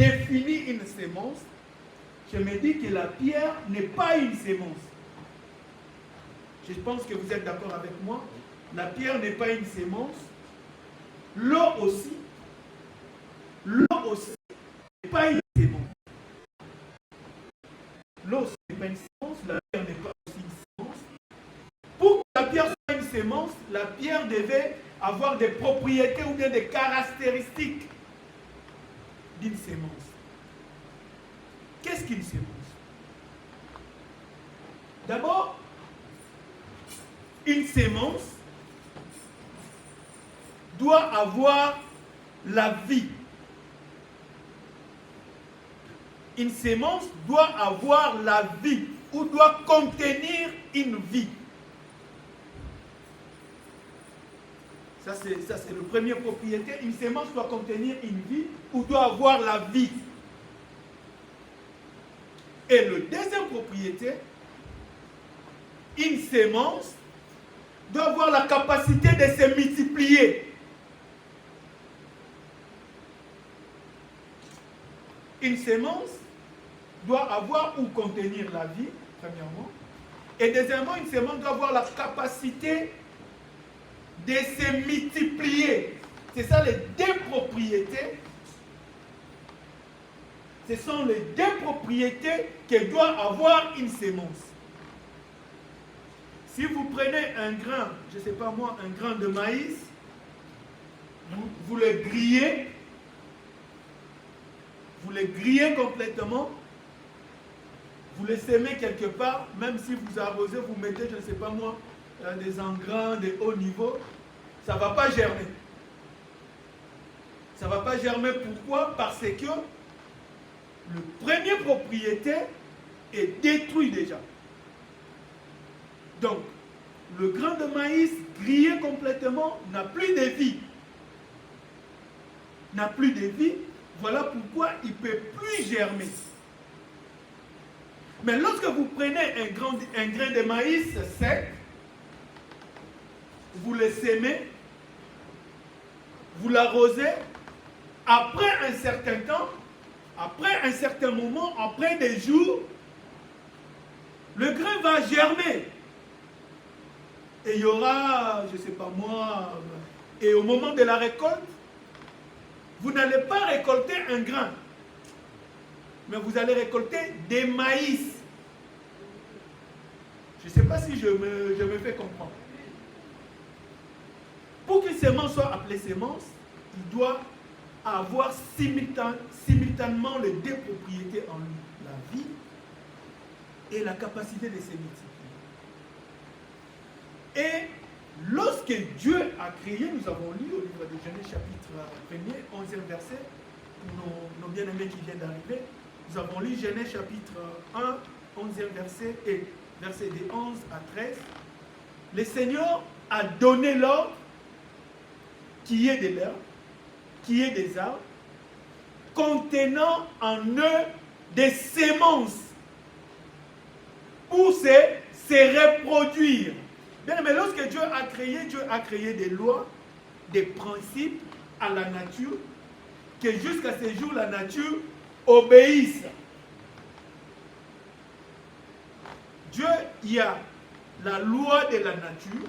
définir une sémence, je me dis que la pierre n'est pas une sémence. Je pense que vous êtes d'accord avec moi. La pierre n'est pas une sémence. L'eau aussi. L'eau aussi n'est pas une sémence. L'eau n'est pas une sémence. La pierre n'est pas aussi une sémence. Pour que la pierre soit une sémence, la pierre devait avoir des propriétés ou bien des caractéristiques d'une sémence. Qu'est-ce qu'une sémence? D'abord, une sémence doit avoir la vie. Une sémence doit avoir la vie ou doit contenir une vie. Ça, c'est le premier propriété. Une sémence doit contenir une vie ou doit avoir la vie. Et le deuxième propriété, une sémence doit avoir la capacité de se multiplier. Une sémence doit avoir ou contenir la vie, premièrement. Et deuxièmement, une sémence doit avoir la capacité de se multiplier. C'est ça les deux propriétés. Ce sont les deux propriétés que doit avoir une sémence. Si vous prenez un grain, je ne sais pas moi, un grain de maïs, vous le grillez complètement, vous le semez quelque part, même si vous arrosez, vous mettez, je ne sais pas moi, des engrais de haut niveau, ça ne va pas germer. Ça ne va pas germer, pourquoi? Parce que le premier propriété est détruit déjà. Donc, le grain de maïs grillé complètement n'a plus de vie. N'a plus de vie, voilà pourquoi il ne peut plus germer. Mais lorsque vous prenez un grain de maïs sec, vous le semez, vous l'arrosez, après un certain temps, après un certain moment, après des jours, le grain va germer. Et il y aura, je ne sais pas moi, et au moment de la récolte, vous n'allez pas récolter un grain, mais vous allez récolter des maïs. Je ne sais pas si je me fais comprendre. Pour qu'une sémence soit appelée sémence, il doit avoir simultanément les deux propriétés en lui, la vie et la capacité de se multiplier. Et lorsque Dieu a créé, nous avons lu au livre de Genèse chapitre 1er, 11e verset, pour nos bien-aimés qui viennent d'arriver, nous avons lu Genèse chapitre 1, 11e verset, et verset de 11 à 13. Le Seigneur a donné l'ordre qui est de l'herbe, qui est des arbres, contenant en eux des semences pour se reproduire. Bien, mais lorsque Dieu a créé des lois, des principes à la nature, que jusqu'à ce jour, la nature obéisse. Dieu, il y a la loi de la nature.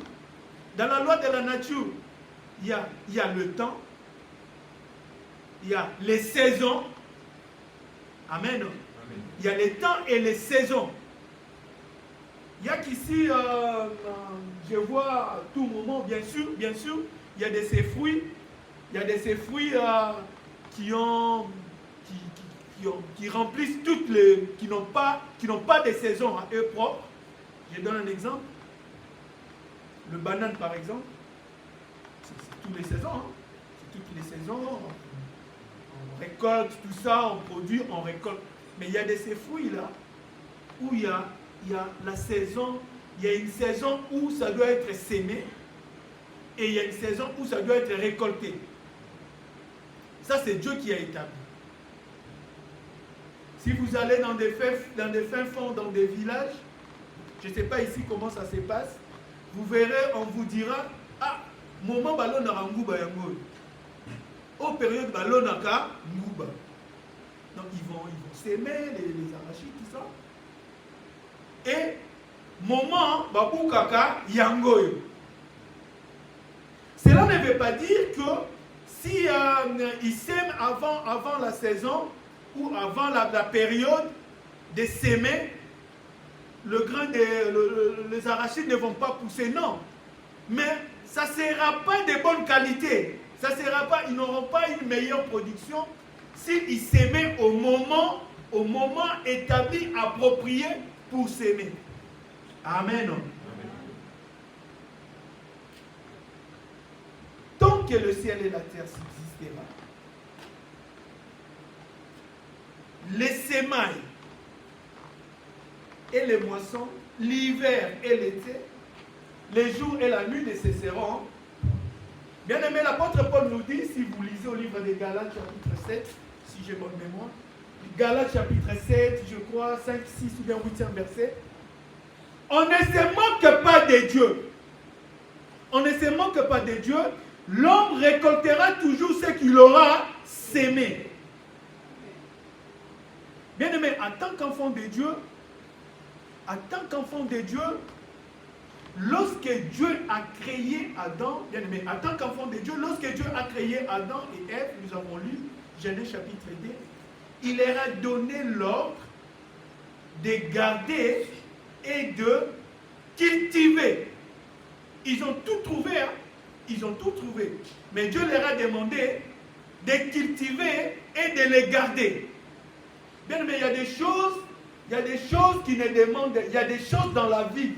Dans la loi de la nature, il y a le temps, il y a les saisons. Amen. Amen. Il y a les temps et les saisons. Il y a qu'ici, je vois à tout moment, bien sûr, il y a de ces fruits, qui remplissent toutes les, qui n'ont pas de saison à eux propres. Je donne un exemple. Le banane, par exemple, c'est toutes les saisons. Hein. C'est toutes les saisons. On récolte tout ça, on produit, on récolte. Mais il y a de ces fruits-là où il y a la saison, il y a une saison où ça doit être sémé et il y a une saison où ça doit être récolté. Ça, c'est Dieu qui a établi. Si vous allez dans des fins fonds, dans des villages, je ne sais pas ici comment ça se passe, vous verrez, on vous dira, ah, moment ballon na nguba yango. Au période ballon naka nguba. s'aimer, les arachides, tout ça. Et moment, Babou Kaka, Yangoyo. Cela ne veut pas dire que si ils sèment avant la saison ou avant la période de s'aimer, les arachides ne vont pas pousser, non. Mais ça ne sera pas de bonne qualité. Ils n'auront pas une meilleure production s'ils s'aimaient au moment établi, approprié pour s'aimer. Amen. Tant que le ciel et la terre subsistera, les semailles et les moissons, l'hiver et l'été, les jours et la nuit ne cesseront. Bien aimé, l'apôtre Paul nous dit, si vous lisez au livre des Galates chapitre 7, si j'ai bonne mémoire, Galates chapitre 7, je crois, 5, 6 ou bien 8e verset, on ne se moque pas de Dieu. On ne se moque pas de Dieu. L'homme récoltera toujours ce qu'il aura sémé. Bien aimé, en tant qu'enfant de Dieu, lorsque Dieu a créé Adam, bien aimé, en tant qu'enfant de Dieu, lorsque Dieu a créé Adam et Ève, nous avons lu Genèse chapitre 2, il leur a donné l'ordre de garder et de cultiver. Ils ont tout trouvé, hein? Ils ont tout trouvé. Mais Dieu leur a demandé de cultiver et de les garder. Bien aimé, il y a des choses qui ne demandent, il y a des choses dans la vie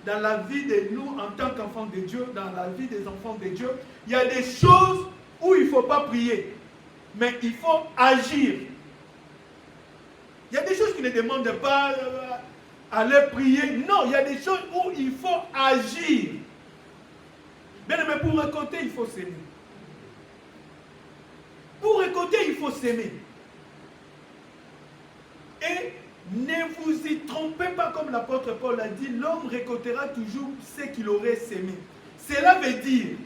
de nous en tant qu'enfants de Dieu, dans la vie des enfants de Dieu, il y a des choses où il ne faut pas prier, mais il faut agir. Il y a des choses qui ne demandent pas aller prier. Non, il y a des choses où il faut agir. Bien aimé, pour récolter, il faut s'aimer. Pour récolter, il faut s'aimer. Et ne vous y trompez pas, comme l'apôtre Paul a dit, l'homme récoltera toujours ce qu'il aurait sémé. Cela veut dire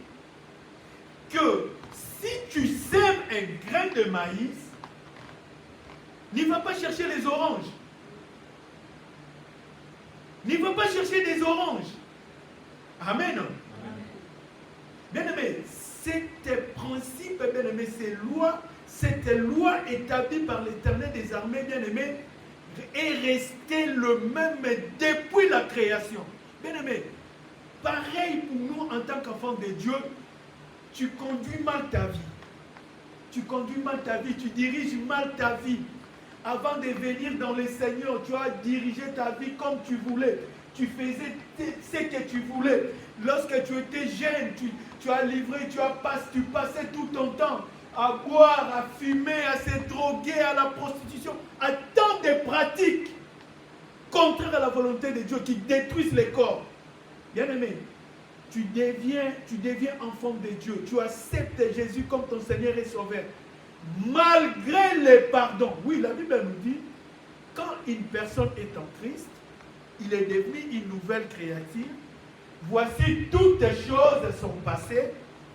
que si tu sèmes un grain de maïs, n'y va pas chercher les oranges. N'y va pas chercher des oranges. Amen. Bien-aimé, cet principe, bien-aimé, cette loi établie par l'Éternel des armées, bien-aimé, est resté le même depuis la création. Bien-aimé, pareil pour nous en tant qu'enfants de Dieu, tu conduis mal ta vie. Tu conduis mal ta vie, tu diriges mal ta vie. Avant de venir dans le Seigneur, tu as dirigé ta vie comme tu voulais. Tu faisais ce que tu voulais. Lorsque tu étais jeune, tu as livré, tu passais tout ton temps à boire, à fumer, à se droguer, à la prostitution, à tant de pratiques contraires à la volonté de Dieu qui détruisent les corps. Bien-aimé, tu deviens enfant de Dieu. Tu acceptes Jésus comme ton Seigneur et Sauveur. Malgré les pardons. Oui, la Bible nous dit, quand une personne est en Christ, il est devenu une nouvelle créature. Voici, toutes choses sont passées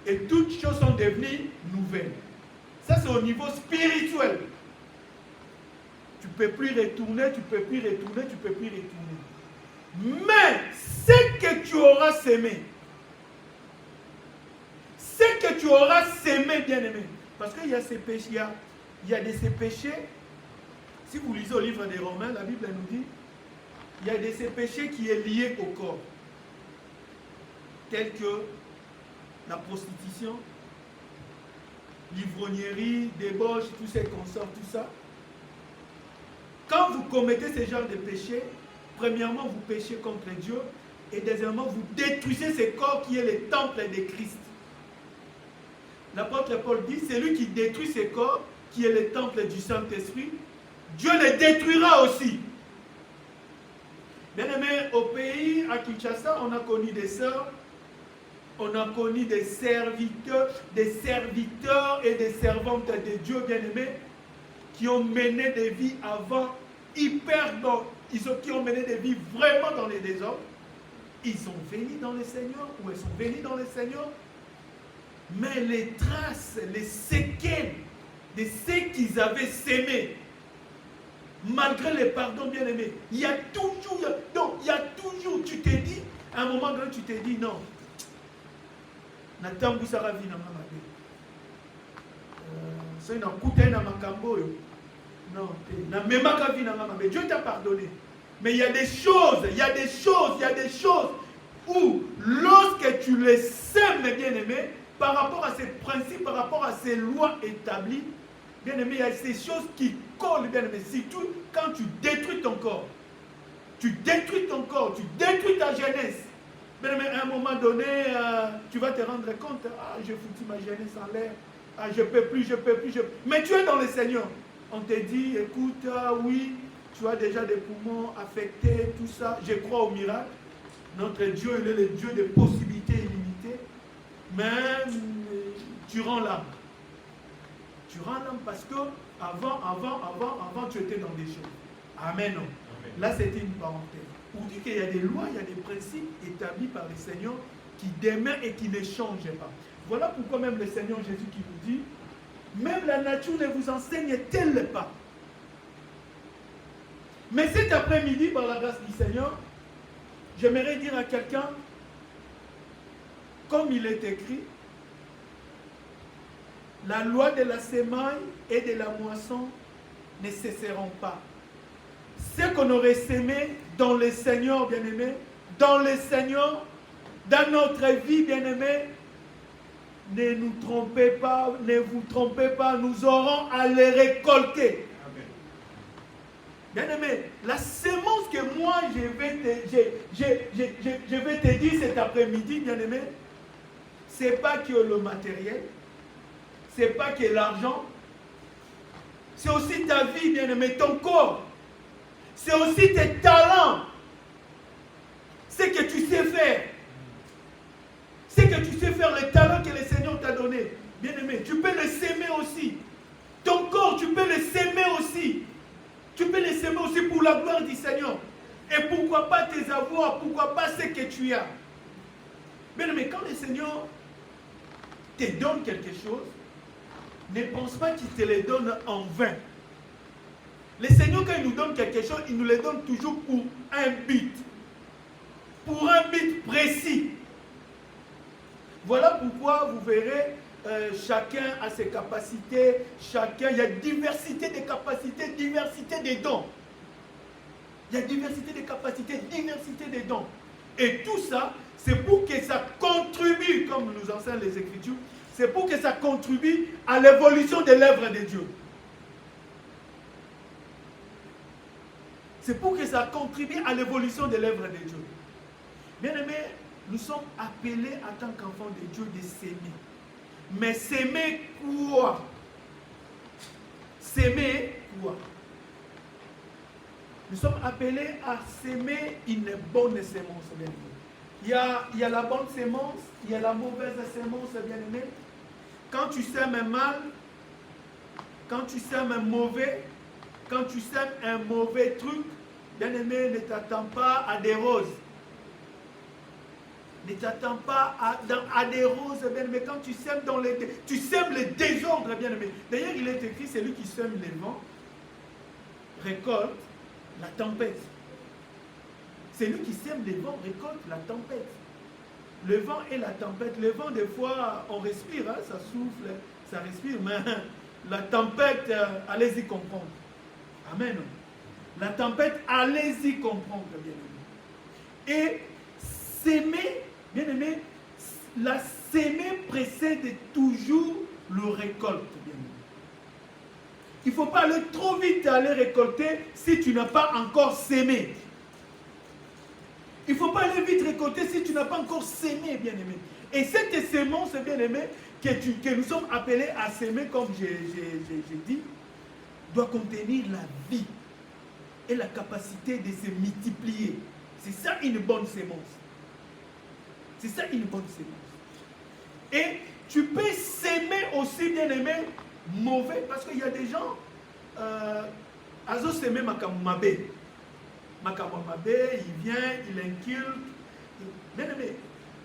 et toutes choses sont devenues nouvelles. Ça, c'est au niveau spirituel. Tu ne peux plus retourner, tu ne peux plus retourner, tu ne peux plus retourner. Mais ce que tu auras sémé, bien-aimé, parce qu'il y a ces péchés, il y a de ces péchés, si vous lisez au livre des Romains, la Bible nous dit, il y a de ces péchés qui est lié au corps, tels que la prostitution, l'ivrognerie, débauche, tous ces consorts, tout ça. Quand vous commettez ce genre de péché, premièrement, vous péchez contre Dieu, et deuxièmement, vous détruisez ce corps qui est le temple de Christ. L'apôtre Paul dit, c'est lui qui détruit ce corps, qui est le temple du Saint-Esprit, Dieu le détruira aussi. Bien aimé, au pays, à Kinshasa, on a connu des sœurs, on a connu des serviteurs et des servantes de Dieu, bien aimés, qui ont mené des vies avant qui ont mené des vies vraiment dans les désordres. Ils sont venus dans le Seigneur, ou elles sont venues dans le Seigneur, mais les traces, les séquelles de ce qu'ils avaient sémé. Malgré les pardons, bien-aimés, il y a toujours, tu t'es dit, à un moment donné, tu t'es dit, non, Nathan Boussara vit dans ma vie. C'est une coutée dans ma cambo. Non, Dieu t'a pardonné. Mais il y a des choses où, lorsque tu les sèmes, bien-aimés, par rapport à ces principes, par rapport à ces lois établies, bien-aimé, il y a ces choses qui collent, bien-aimé. Surtout quand tu détruis ton corps. Tu détruis ton corps, tu détruis ta jeunesse. Bien-aimé, à un moment donné, tu vas te rendre compte, j'ai foutu ma jeunesse en l'air. Je ne peux plus. Mais tu es dans le Seigneur. On te dit, écoute, oui, tu as déjà des poumons affectés, tout ça. Je crois au miracle. Notre Dieu, il est le Dieu des possibilités illimitées. Mais tu rends l'âme. Tu rends l'âme parce que avant, tu étais dans des choses. Amen. Amen. Là, c'était une parenthèse. Pour dire qu'il y a des lois, il y a des principes établis par le Seigneur qui demeurent et qui ne changent pas. Voilà pourquoi même le Seigneur Jésus qui nous dit, même la nature ne vous enseigne-t-elle pas. Mais cet après-midi, par la grâce du Seigneur, j'aimerais dire à quelqu'un, comme il est écrit, la loi de la semaille et de la moisson ne cesseront pas. Ce qu'on aurait sémé dans le Seigneur, bien-aimé, dans le Seigneur, dans notre vie, bien-aimé, ne nous trompez pas, ne vous trompez pas, nous aurons à les récolter. Bien-aimé, la semence que moi je vais te dire cet après-midi, bien-aimé, ce n'est pas que le matériel, ce n'est pas que l'argent, c'est aussi ta vie, bien-aimé, ton corps, c'est aussi tes talents, ce que tu sais faire. C'est que tu sais faire les talents que le Seigneur t'a donné. Bien-aimé, tu peux les s'aimer aussi. Ton corps, tu peux les s'aimer aussi. Tu peux les s'aimer aussi pour la gloire du Seigneur. Et pourquoi pas tes avoirs, pourquoi pas ce que tu as. Bien-aimé, quand le Seigneur te donne quelque chose, ne pense pas qu'il te le donne en vain. Le Seigneur, quand il nous donne quelque chose, il nous le donne toujours pour un but. Pour un but précis. Voilà pourquoi vous verrez, chacun a ses capacités, il y a diversité de capacités, diversité des dons. Il y a diversité de capacités, diversité des dons. Et tout ça, c'est pour que ça contribue, comme nous enseignent les Écritures, c'est pour que ça contribue à l'évolution de l'œuvre de Dieu. C'est pour que ça contribue à l'évolution de l'œuvre de Dieu. Bien-aimés, nous sommes appelés en tant qu'enfants de Dieu de s'aimer. Mais s'aimer quoi? S'aimer quoi? Nous sommes appelés à s'aimer une bonne sémence, bien-aimé. Il y a la bonne sémence, il y a la mauvaise sémence, bien-aimé. Quand tu sèmes mal, quand tu sèmes un mauvais, quand tu sèmes un mauvais truc, bien-aimé, ne t'attends pas à des roses. Ne t'attends pas à des roses, bien-aimé. Quand tu sèmes tu sèmes le désordre, bien-aimé. D'ailleurs, il est écrit, c'est lui qui sème les vents, récolte la tempête. C'est lui qui sème les vents, récolte la tempête. Le vent et la tempête. Le vent, des fois, on respire, hein, ça souffle, ça respire, mais la tempête, allez-y comprendre. Amen. La tempête, allez-y comprendre, bien-aimé. Et s'aimer, bien-aimé, la s'aimer précède toujours le récolte, bien-aimé. Il ne faut pas aller trop vite aller récolter si tu n'as pas encore sémé. Il ne faut pas aller vite récolter si tu n'as pas encore sémé, bien-aimé. Et cette sémence, bien-aimé, que nous sommes appelés à s'aimer, comme j'ai dit, doit contenir la vie et la capacité de se multiplier. C'est ça une bonne sémence. C'est ça une bonne sémence. Et tu peux s'aimer aussi, bien-aimé, mauvais, parce qu'il y a des gens, Azo s'aimer Makamamabe. Makamamabe, il vient, il inculte. Bien-aimé,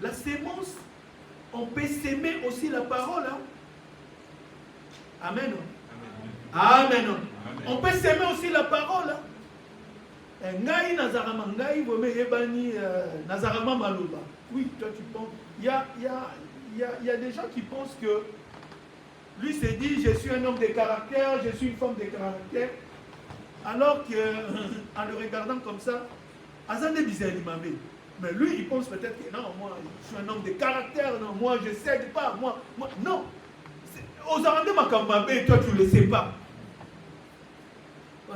la sémence, on peut s'aimer aussi la parole. Hein? Amen. Amen. On peut s'aimer aussi la parole. Ngai nazarama ngai vome ebani nazarama maloba. Oui, toi tu penses. Il y a des gens qui pensent que lui s'est dit je suis un homme de caractère, je suis une femme de caractère. Alors qu'en le regardant comme ça, Azande Bizali Mamé. Mais lui, il pense peut-être que non, moi, je suis un homme de caractère, non, moi, je ne cède pas, moi non. Aux Arandais Makamabé, toi, tu ne le sais pas.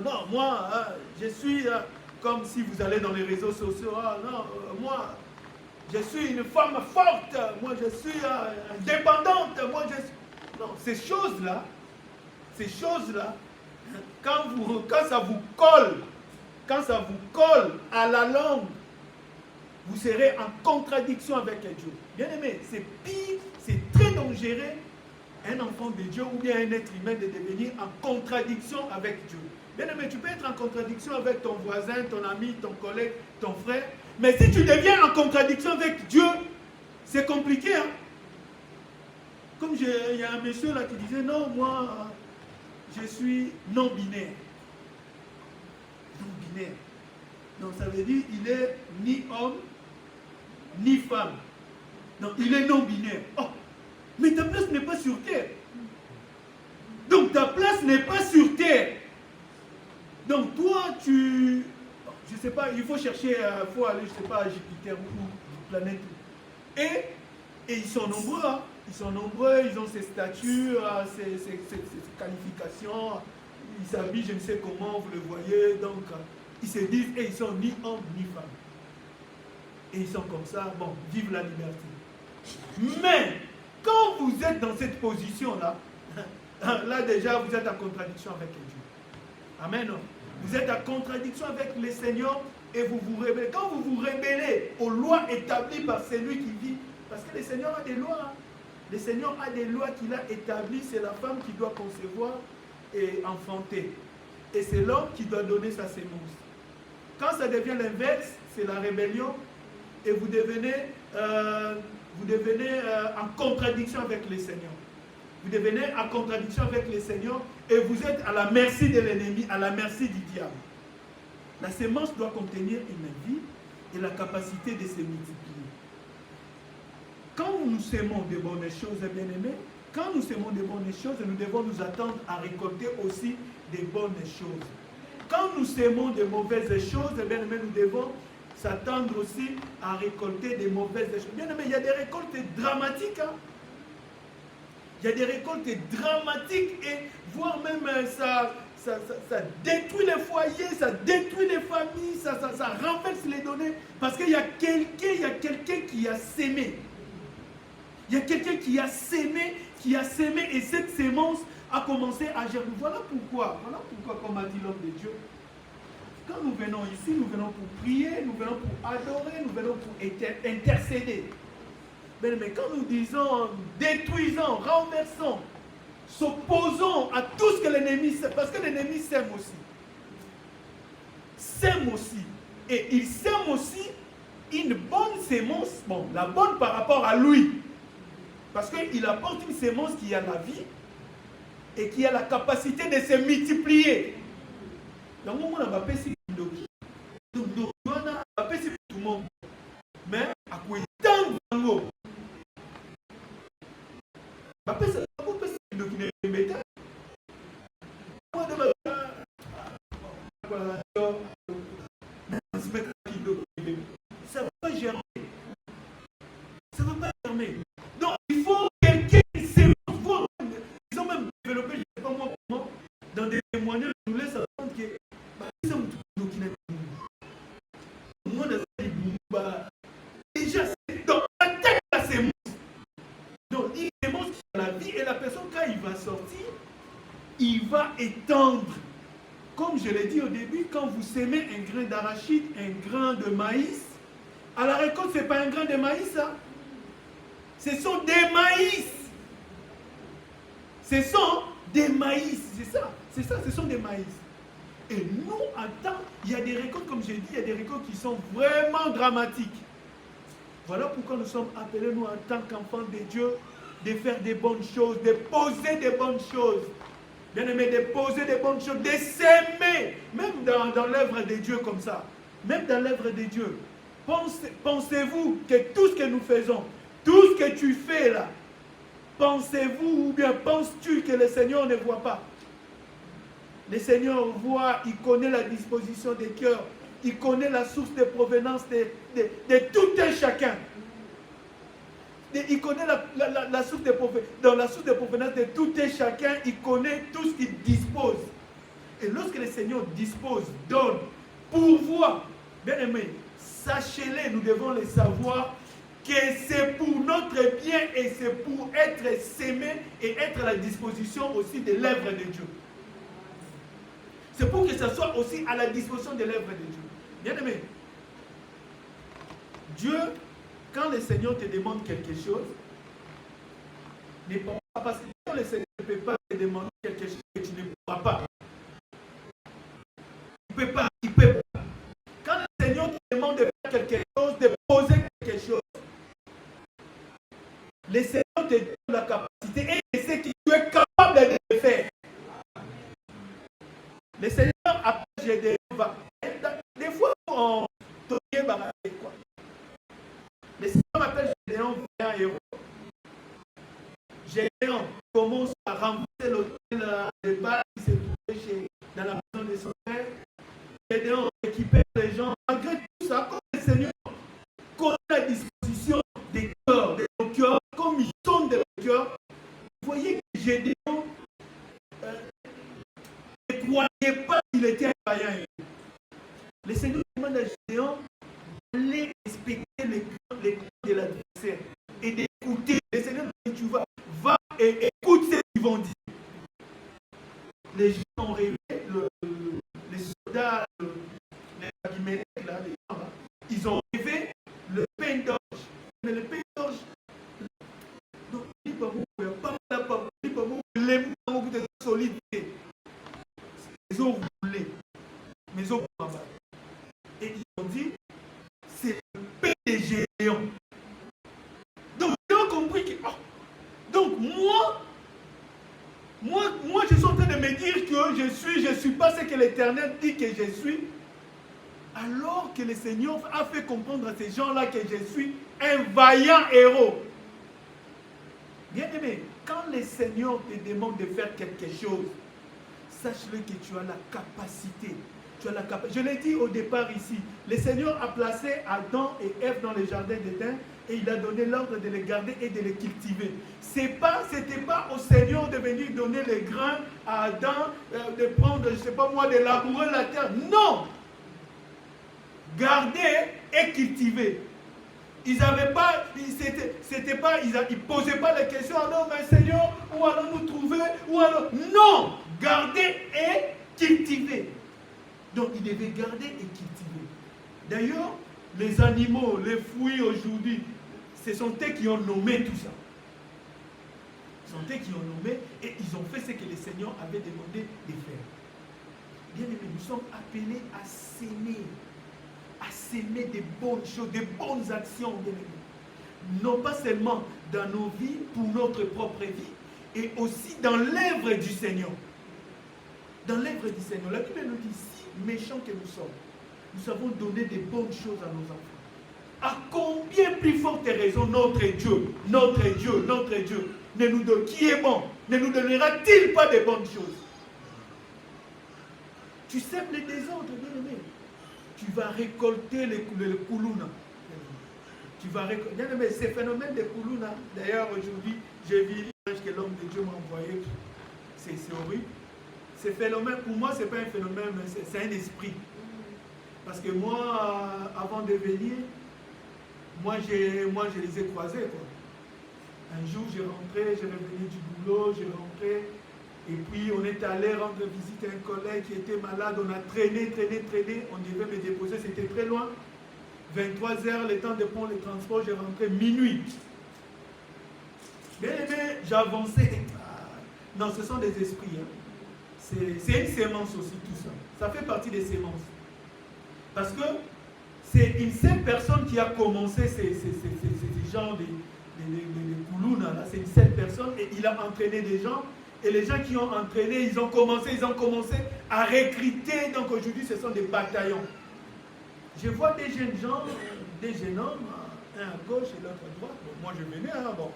Non, moi, je suis comme si vous allez dans les réseaux sociaux, non, moi, je suis une femme forte, moi, je suis indépendante, moi, je suis... Non, ces choses-là, quand ça vous colle à la langue, vous serez en contradiction avec Dieu. Bien aimé, c'est pire, c'est très dangereux, un enfant de Dieu ou bien un être humain de devenir en contradiction avec Dieu. Bien aimé, tu peux être en contradiction avec ton voisin, ton ami, ton collègue, ton frère, mais si tu deviens en contradiction avec Dieu, c'est compliqué. Hein? Comme il y a un monsieur là qui disait, non, moi, je suis non-binaire. Non-binaire. Donc ça veut dire il est ni homme, ni femme. Donc il est non-binaire. Oh, mais ta place n'est pas sur terre. Donc ta place n'est pas sur terre. Donc toi, je ne sais pas, il faut chercher, il faut aller, je ne sais pas, à Jupiter ou planète. Et ils sont nombreux, hein. Ils sont nombreux, ils ont ces statuts, ces qualifications, ils s'habillent, je ne sais comment, vous le voyez, donc ils se disent, et ils sont ni hommes ni femmes. Et ils sont comme ça, bon, vive la liberté. Mais, quand vous êtes dans cette position-là, là déjà, vous êtes en contradiction avec Dieu. Amen. Vous êtes en contradiction avec le Seigneur et vous vous rébellez. Quand vous vous rébellez aux lois établies par celui qui vit, parce que le Seigneur a des lois, hein. Le Seigneur a des lois qu'il a établies, c'est la femme qui doit concevoir et enfanter. Et c'est l'homme qui doit donner sa sémence. Quand ça devient l'inverse, c'est la rébellion et vous devenez en contradiction avec le Seigneur. Vous devenez en contradiction avec le Seigneur et vous êtes à la merci de l'ennemi, à la merci du diable. La sémence doit contenir une vie et la capacité de se multiplier. Quand nous sémons de bonnes choses, bien-aimés, quand nous sémons de bonnes choses, nous devons nous attendre à récolter aussi des bonnes choses. Quand nous sémons de mauvaises choses, bien-aimés, nous devons s'attendre aussi à récolter des mauvaises choses. Bien-aimés, il y a des récoltes dramatiques. Hein? Il y a des récoltes dramatiques et voire même ça détruit les foyers, ça détruit les familles, ça renverse les données parce qu'il y a quelqu'un qui a sémé. Il y a quelqu'un qui a sémé et cette sémence a commencé à germer. Voilà pourquoi, comme a dit l'homme de Dieu, quand nous venons ici, nous venons pour prier, nous venons pour adorer, nous venons pour intercéder. Mais quand nous disons détruisons, renversons, s'opposons à tout ce que l'ennemi sème, parce que l'ennemi sème aussi. Et il sème aussi une bonne sémence, bon, la bonne par rapport à lui. Parce qu'il apporte une sémence qui a la vie et qui a la capacité de se multiplier. Donc, on a pas si tout le monde. Mais, à quoi il tente ça ne va pas germer. Ça ne va pas germer. Donc, il faut quelqu'un qui s'émence. Ils ont même développé, je ne sais pas moi comment, dans des témoignages, nous laissent entendre que ils sont tous qui déjà, c'est dans la tête de la sémence. Donc, il sémence la vie et la personne, quand il va sortir, il va étendre. Comme je l'ai dit au début, quand vous sémez un grain d'arachide, un grain de maïs, à la récolte, ce n'est pas un grain de maïs, hein? Ce sont des maïs. Ce sont des maïs, c'est ça, ce sont des maïs. Et nous, en temps, il y a des récoltes, comme j'ai dit, il y a des récoltes qui sont vraiment dramatiques. Voilà pourquoi nous sommes appelés, nous, en tant qu'enfants de Dieu, de faire des bonnes choses, de poser des bonnes choses. Bien aimé, de poser des bonnes choses, de s'aimer, même dans l'œuvre de Dieu comme ça. Même dans l'œuvre de Dieu. Pensez-vous que tout ce que nous faisons, tout ce que tu fais là, pensez-vous ou bien penses-tu que le Seigneur ne voit pas? Le Seigneur voit, il connaît la disposition des cœurs, il connaît la source de provenance de tout un chacun. Il connaît la source de provenance, dans la source de provenance de tout un chacun, il connaît tout ce qu'il dispose. Et lorsque le Seigneur dispose, donne, pourvoit, bien aimé, sachez-les, nous devons les savoir, que c'est pour notre bien et c'est pour être s'aimer et être à la disposition aussi de l'œuvre de Dieu. C'est pour que ça soit aussi à la disposition de l'œuvre de Dieu. Bien aimé, Dieu, quand le Seigneur te demande quelque chose, ne pense pas, parce que quand le Seigneur ne peut pas te demander quelque chose que tu ne pourras pas. Il ne peut pas, il peut pas. Quand le Seigneur te demande de faire quelque chose, de poser quelque chose, le Seigneur te donne la capacité et c'est que tu es capable de le faire. Le Seigneur appelle Gédéon. Des fois, on tourne barré quoi. Le Seigneur m'appelle Gédéon, un héros. Gédéon commence à remplacer l'hôtel de bas qui s'est trouvé dans la maison de son père. Gédéon équipait les gens. Malgré tout ça, comme le Seigneur connaît la disposition des cœurs, de nos cœurs, comme ils sont de nos cœurs, vous voyez que Gédéon ne croyait pas qu'il était un païen. Le Seigneur demande à Gédéon d'aller respecter les cœurs de l'adversaire et d'écouter. Le Seigneur dit, tu vas, va et écoute ce qu'ils vont dire. Les gens ont rêvé, les soldats, les Abimelech, là, les gens, là, ils ont rêvé le pain d'orge. Mais le pain d'orge, donc, il pas les mots de solidité. Les eaux roulées, mes eaux roulées. Et ils ont dit, c'est le pain de Gédéon. Donc, ils ont compris que, oh, donc moi, je suis en train de me dire que je ne suis pas ce que l'Éternel dit que je suis. Alors que le Seigneur a fait comprendre à ces gens-là que je suis un vaillant héros. Bien aimé, quand le Seigneur te demande de faire quelque chose, sache-le que tu as la capacité. Tu as la capacité. Je l'ai dit au départ ici, le Seigneur a placé Adam et Ève dans le jardin d'Éden et il a donné l'ordre de les garder et de les cultiver. Ce n'était pas au Seigneur de venir donner les grains à Adam, de prendre, je ne sais pas moi, de labourer la terre. Non! Garder et cultiver. Ils n'avaient pas, ils ne posaient pas les questions, alors, mais Seigneur, où allons-nous trouver? Où allons... Non! Garder et cultiver. Donc, ils devaient garder et cultiver. D'ailleurs, les animaux, les fruits aujourd'hui, ce sont eux qui ont nommé tout ça. Ce sont eux qui ont nommé et ils ont fait ce que le Seigneur avait demandé de faire. Bien aimés, nous sommes appelés à s'aimer des bonnes choses, des bonnes actions, bien aimés. Non pas seulement dans nos vies, pour notre propre vie, et aussi dans l'œuvre du Seigneur. Dans l'œuvre du Seigneur, la Bible nous dit, si méchants que nous sommes, nous savons donner des bonnes choses à nos enfants. À combien plus forte raison notre Dieu, qui est bon, ne nous donnera-t-il pas de bonnes choses? Tu sèmes les désordres, bien aimé. Tu vas récolter les koulouna. Tu vas récolter. Bien aimé, ces phénomènes de koulouna, d'ailleurs aujourd'hui, j'ai vu l'image que l'homme de Dieu m'a envoyé. C'est horrible. Ces phénomènes, pour moi, ce n'est pas un phénomène, c'est un esprit. Parce que moi, avant de venir, moi je les ai croisés, quoi. Un jour, j'ai revenu du boulot, j'ai rentré, et puis on est allé rendre visite à un collègue qui était malade, on a traîné, on devait me déposer, c'était très loin. 23h, le temps de prendre le transport, j'ai rentré minuit. Bien aimé, j'avançais. Non, ce sont des esprits. Hein. C'est une sémence aussi, tout ça. Ça fait partie des sémences. Parce que c'est une seule personne qui a commencé ces genres de koulouna, là. C'est une seule personne et il a entraîné des gens. Et les gens qui ont entraîné, ils ont commencé à recruter. Donc aujourd'hui, ce sont des bataillons. Je vois des jeunes gens, des jeunes hommes, un à gauche et l'autre à droite. Bon, moi, je venais, bon.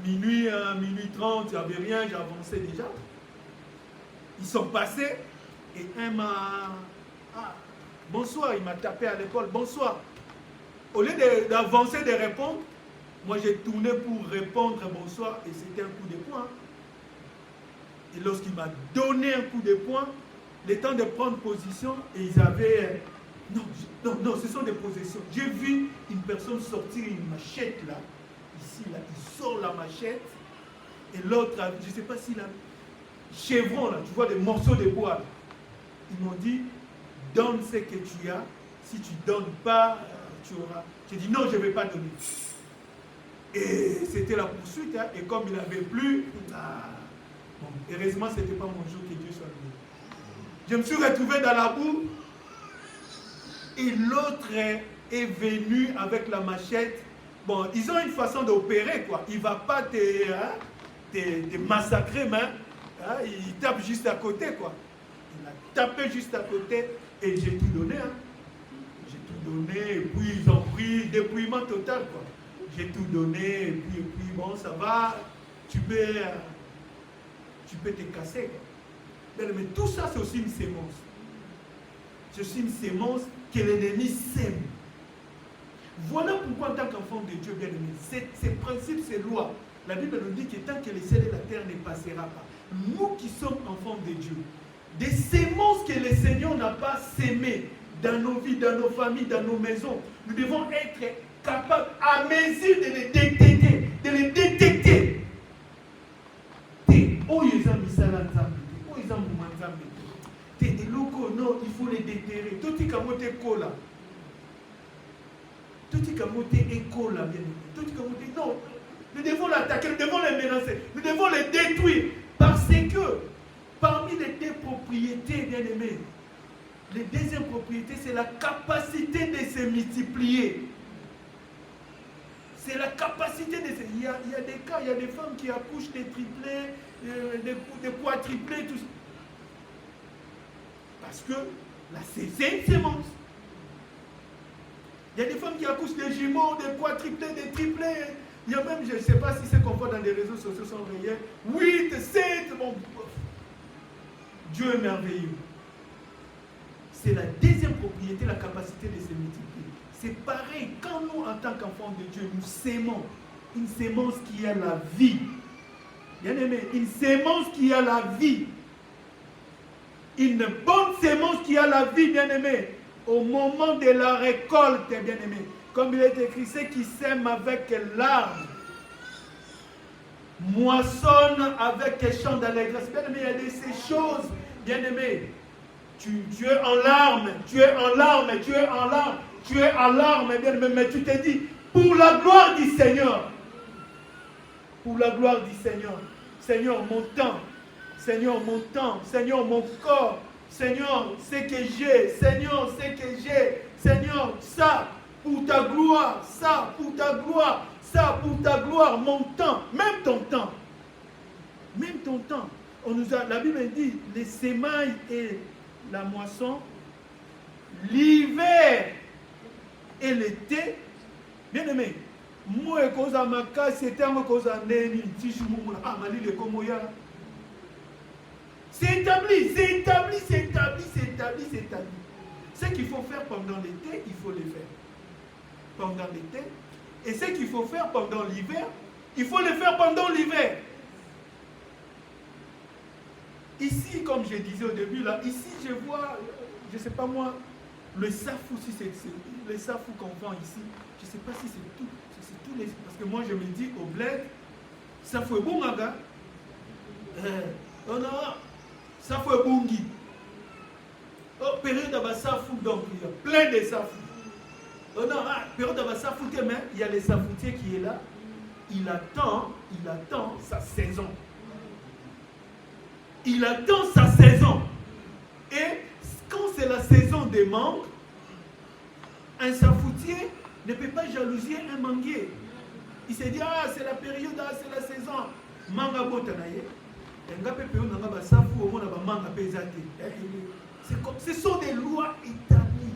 Minuit 30, il n'y avait rien, j'avançais déjà. Ils sont passés et un m'a... Ah, bonsoir, il m'a tapé à l'épaule, bonsoir. Au lieu d'avancer, de répondre, moi j'ai tourné pour répondre bonsoir et c'était un coup de poing. Et lorsqu'il m'a donné un coup de poing, le temps de prendre position, et ils avaient... Non, ce sont des possessions. J'ai vu une personne sortir une machette là, ici, là, il sort la machette, et l'autre, je ne sais pas s'il a... Chevron là, tu vois des morceaux de bois. Ils m'ont dit, donne ce que tu as, si tu ne donnes pas, tu auras... J'ai dit non, je ne vais pas donner. Et c'était la poursuite, hein, et comme il n'avait plus... Bon, heureusement, ce n'était pas mon jour, que Dieu soit loué. Je me suis retrouvé dans la boue, et l'autre est venu avec la machette. Bon, ils ont une façon d'opérer, quoi. Il ne va pas te massacrer, mais il tape juste à côté, quoi. Il a tapé juste à côté, et j'ai tout donné, hein. J'ai tout donné, et puis ils ont pris dépouillement total, quoi. J'ai tout donné, et puis bon, ça va, tu peux te casser, quoi. Mais tout ça, c'est aussi une sémence. C'est aussi une sémence que l'ennemi sème. Voilà pourquoi, en tant qu'enfant de Dieu bien-aimé, ces principes, ces lois, la Bible nous dit que tant que le ciel et la terre ne passera pas, nous qui sommes enfants de Dieu, des sémences que le Seigneur n'a pas sémées dans nos vies, dans nos familles, dans nos maisons, nous devons être capables à mesure de les détecter, non, il faut les déterrer. Tout est comme te cola. Tout est comme te cola, bien. Tout est comme te... Non, nous devons l'attaquer, nous devons les menacer, nous devons les détruire. Parce que parmi les deux propriétés, bien aimés, les deuxième propriété, c'est la capacité de se multiplier. C'est la capacité de se... Il y a des cas, il y a des femmes qui accouchent des triplés, des quadruplés, tout ça. Parce que là, c'est une sémence. Il y a des femmes qui accouchent des jumeaux, des quadruplés, des triplés. Il y a même, je ne sais pas si c'est qu'on voit dans les réseaux sociaux sont réels, 8, 7, bon. Dieu est merveilleux. C'est la deuxième propriété, la capacité de se multiplier. C'est pareil, quand nous, en tant qu'enfants de Dieu, nous sémons une sémence qui a la vie. Bien aimé, une sémence qui a la vie. Une bonne sémence qui a la vie, bien aimé. Au moment de la récolte, bien aimé. Comme il est écrit, ceux qui sèment avec larmes moissonnent avec un chant d'allégresse. Bien aimé, il y a de ces choses, bien aimé. Tu es en larmes, tu es en larmes, tu es en larmes, tu es en larmes, bien aimé. Mais tu te dis, pour la gloire du Seigneur. Pour la gloire du Seigneur. Seigneur, mon temps. Seigneur, mon temps. Seigneur, mon corps. Seigneur, ce que j'ai. Seigneur, ce que j'ai. Seigneur, ça, pour ta gloire. Ça, pour ta gloire. Ça, pour ta gloire. Mon temps. Même ton temps. Même ton temps. La Bible dit, les semailles et la moisson, l'hiver et l'été. Bien aimé. Moi, cause à ma case, c'était un cause à Néni, Tichoumoula. Ah, Mali, le Komoya. C'est établi, c'est établi, c'est établi, c'est établi, c'est établi. Ce qu'il faut faire pendant l'été, il faut le faire. Pendant l'été. Et ce qu'il faut faire pendant l'hiver, il faut le faire pendant l'hiver. Ici, comme je disais au début, là, ici, je vois, je ne sais pas moi, le safou, si c'est le safou qu'on vend ici, je ne sais pas si c'est tout. C'est tous les, parce que moi, je me dis, au bled, safou est bon, maga. Oh non. Ça fait bungi. Oh, période de safou, donc il y a plein de safou. Oh non, période de safou, mais il y a les safoutiers qui est là. Il attend sa saison. Il attend sa saison. Et quand c'est la saison des mangues, un safoutier ne peut pas jalousier un manguier. Il se dit, ah, c'est la période, ah, c'est la saison. Manga botanaye. Ce sont des lois établies.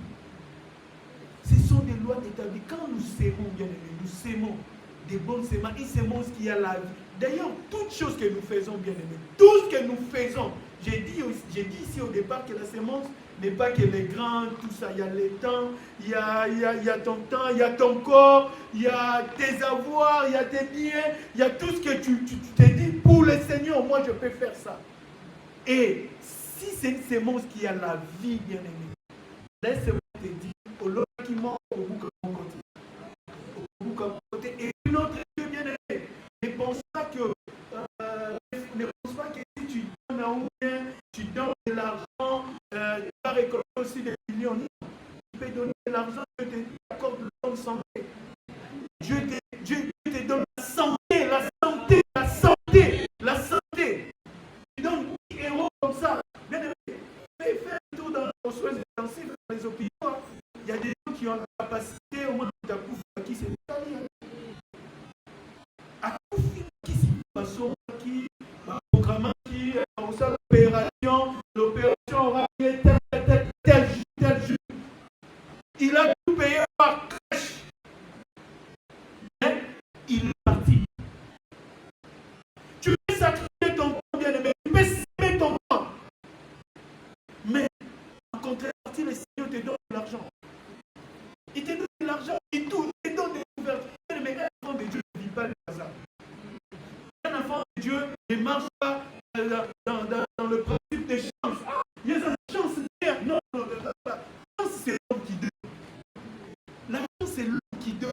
Ce sont des lois établies. Quand nous sémons, bien aimés, nous sémons des bonnes semences, une semence qui a la vie. D'ailleurs, toutes choses que nous faisons, bien aimés, tout ce que nous faisons, j'ai dit ici au départ que la semence n'est pas que les grains, tout ça. Il y a les temps, il y a ton temps, il y a ton corps, il y a tes avoirs, il y a tes biens, il y a tout ce que tu t'es dit pour le Seigneur, moi je peux faire ça. Et si c'est une semence qui a la vie, bien aimé, laisse-moi te dire, au lot qui mord au bout de mon côté. Au bout de mon côté. Et une autre Dieu, bien aimé, ne pense pas que si tu donnes un bien, tu donnes de l'argent, tu vas récolter aussi des millions. Tu peux donner de l'argent, Dieu t'accorde de bonne santé. Dieu te donne la santé, la santé, la santé, la santé. Tu donnes 10 euros comme ça. Bien aimé, fais un tour dans les soins intensifs, dans les hôpitaux. Il y a des gens qui ont la capacité, au moins de t'accoucher, à qui c'est Italie. À qui c'est qui programme qui l'opération aura lieu tel jour. Il a tout payé par cash. Mais il est parti. Tu peux sacrifier ton temps, bien aimé. Tu peux s'aimer ton temps. Mais en contrepartie, le Seigneur te donne de l'argent. Il te donne de l'argent et tout. Il te donne des ouvertures. Mais un enfant de Dieu ne vit pas le hasard. Un enfant de Dieu ne marche pas dans le principe des chances. Il y a une chance derrière. Non, la chance, c'est l'homme qui donne. La chance, c'est l'homme qui donne.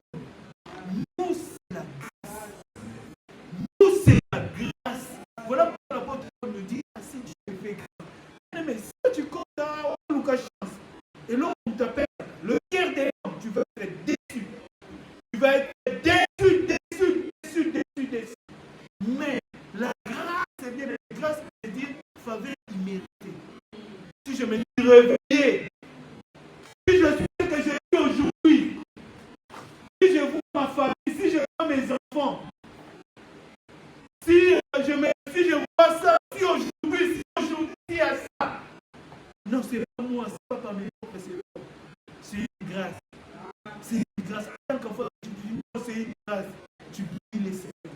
Nous, c'est la grâce. Nous, c'est la grâce. Voilà pourquoi l'apôtre Paul nous dit, si tu fais grâce. Mais si tu comptes à Lucas chance, et l'homme t'appelle le cœur des hommes, tu vas être déçu. Tu vas être déçu. Mais la grâce, c'est bien la grâce, c'est dire faveur imméritée. Si je me dis réveillé, si je sais que je vis aujourd'hui, si je vois ma famille, si je vois mes enfants, si je vois ça, si aujourd'hui il y a ça. Non, c'est pas moi, c'est pas par mes propres, c'est une grâce. C'est une grâce. Tant qu'enfant, tu dis non, c'est une grâce. Tu pries les Seigneur.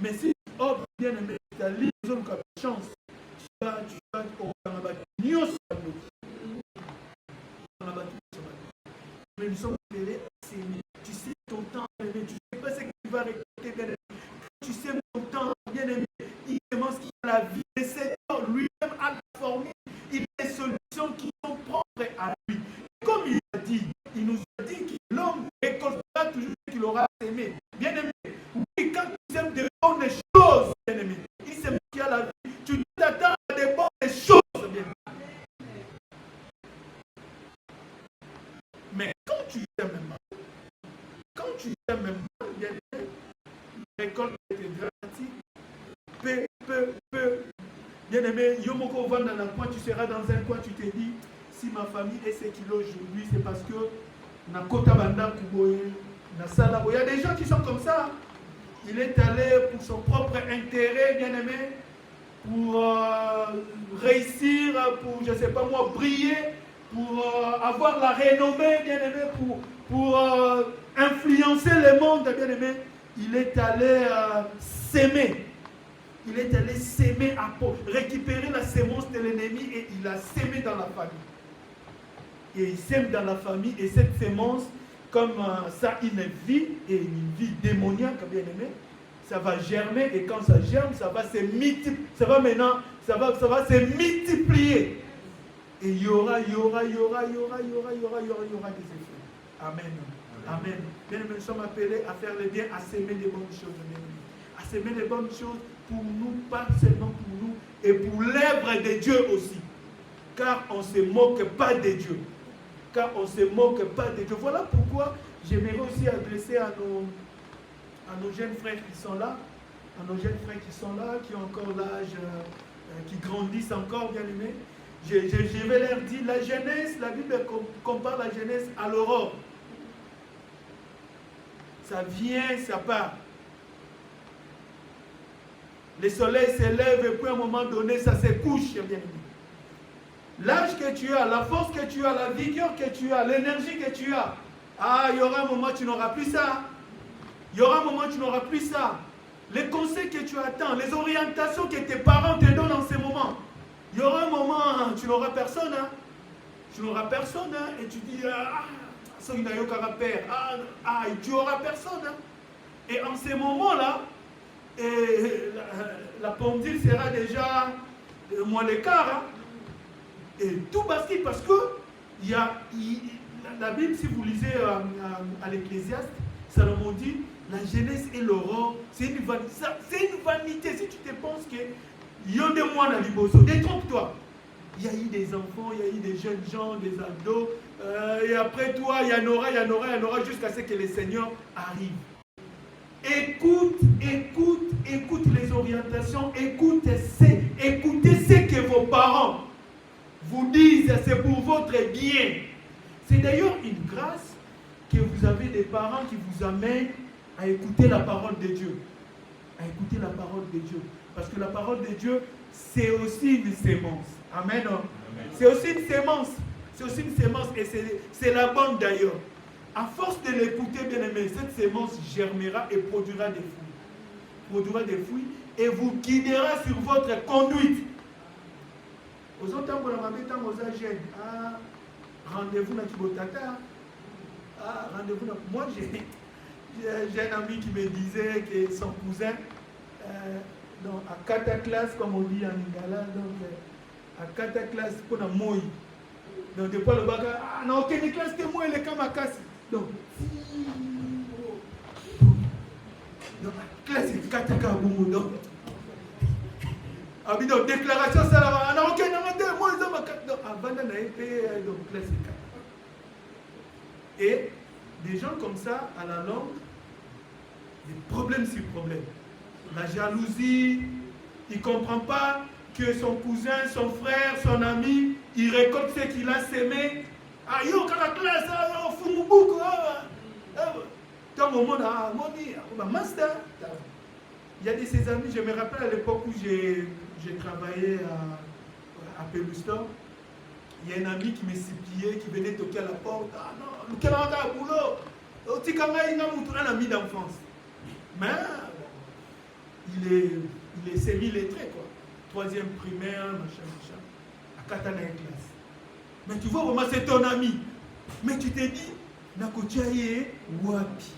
Mais si, oh, bien aimé, tu as liaison comme chance, tu vas au Canada. Mais nous sommes appelés à s'aimer. Tu sais ton temps, bien aimé, tu sais pas ce que tu vas récolter, bien aimé. Tu sais ton temps, bien aimé. Il demande qu'il a la vie. Le Seigneur lui-même a la formule. Il a des solutions qui sont propres à lui. Comme il a dit, il nous a dit que l'homme récoltera toujours ce qu'il aura aimé. Bien aimé. Oui, quand tu aimes des bonnes choses, bien aimé, il sait qu'il y a la vie. Tu t'attends à des bonnes choses, bien aimé. Mais quand tu aimes mal, bien aimé, la récolte est dramatique. Peu. Bien aimé, Yomoko va dans un coin, tu seras dans un coin, tu te dis, si ma famille est ce qu'il est aujourd'hui, c'est parce que Nakota Banda Kuboye, Nasala. Il y a des gens qui sont comme ça. Il est allé pour son propre intérêt, bien aimé, pour réussir, pour, je ne sais pas moi, briller, pour avoir la renommée, bien aimé, pour influencer le monde, bien aimé. Il est allé s'aimer. Il est allé s'aimer, récupérer la sémence de l'ennemi et il a sémé dans la famille. Et il sème dans la famille et cette sémence, comme ça, une vie et une vie démoniaque, bien aimé, ça va germer et quand ça germe, ça va se multiplier. Ça va se multiplier. Et il y aura des effets. Amen. Amen. Bien aimé, nous sommes appelés à faire le bien, à s'aimer des bonnes choses, bien aimé. À s'aimer des bonnes choses pour nous, pas seulement pour nous, et pour l'œuvre de Dieu aussi. Car on ne se moque pas de Dieu. Voilà pourquoi j'aimerais aussi adresser à nos jeunes frères qui sont là, qui ont encore l'âge, qui grandissent encore, bien aimés. Je vais leur dire, la jeunesse, la Bible compare la jeunesse à l'aurore. Ça vient, ça part. Le soleil se lève et puis à un moment donné, ça se couche, bien-aimé. L'âge que tu as, la force que tu as, la vigueur que tu as, l'énergie que tu as, il y aura un moment où tu n'auras plus ça. Il y aura un moment où tu n'auras plus ça. Les conseils que tu attends, les orientations que tes parents te donnent en ce moment. Il y aura un moment où tu n'auras personne. Hein. Tu n'auras personne. Hein, et tu dis, ça il n'a aucun père. Et tu n'auras personne. Hein. Et en ces moments-là, la pendule sera déjà moins l'écart. Hein. Et tout bascule parce que la Bible, si vous lisez à l'Ecclésiaste, Salomon dit, la jeunesse et l'aurore, c'est une vanité. Si tu te penses que il y a des mois dans l'Iboso, détrompe-toi. Il y a eu des enfants, il y a eu des jeunes gens, des ados, et après toi, il y en aura jusqu'à ce que le Seigneur arrive. Écoute les orientations, écoutez ce que vos parents vous disent, c'est pour votre bien. C'est d'ailleurs une grâce que vous avez des parents qui vous amènent à écouter la parole de Dieu. À écouter la parole de Dieu. Parce que la parole de Dieu, c'est aussi une sémence. Amen. C'est aussi une sémence. C'est aussi une sémence et c'est la bonne d'ailleurs. À force de l'écouter, bien aimé, cette sémence germera et produira des fruits. Produira des fruits et vous guidera sur votre conduite. Aux autres temps, rendez-vous dans Kibotata. Rendez-vous dans... Moi, j'ai un ami qui me disait que son cousin, à Kataklas, comme on dit en Lingala, à Kataklas, pour la Moï. Donc, depuis le baga, non, aucune classe, c'était moi, il est comme à casse. Donc, la classe est Katakaboumou. Donc, déclaration, ça là, non, aucun non, moi, ils ont ma carte. Donc, avant d'aller, donc, classe est Et des gens comme ça, à la longue, des problèmes sur problèmes. La jalousie, il ne comprend pas que son cousin, son frère, son ami, il récolte ce qu'il a sémé. Yo, quand la classe, Fumubuk, dans mon monde, master. Il y a de ses amis, je me rappelle à l'époque où j'ai travaillé à Pelustor. Il y a un ami qui me suppliait, qui venait toquer à la porte. Non, quel boulot? Il a un ami d'enfance. Mais il est semi-lettré, quoi. 3e primaire, machin. À Katana classe. Mais tu vois vraiment, c'est ton ami. Mais tu t'es dit, Nakotiaye, Wapi.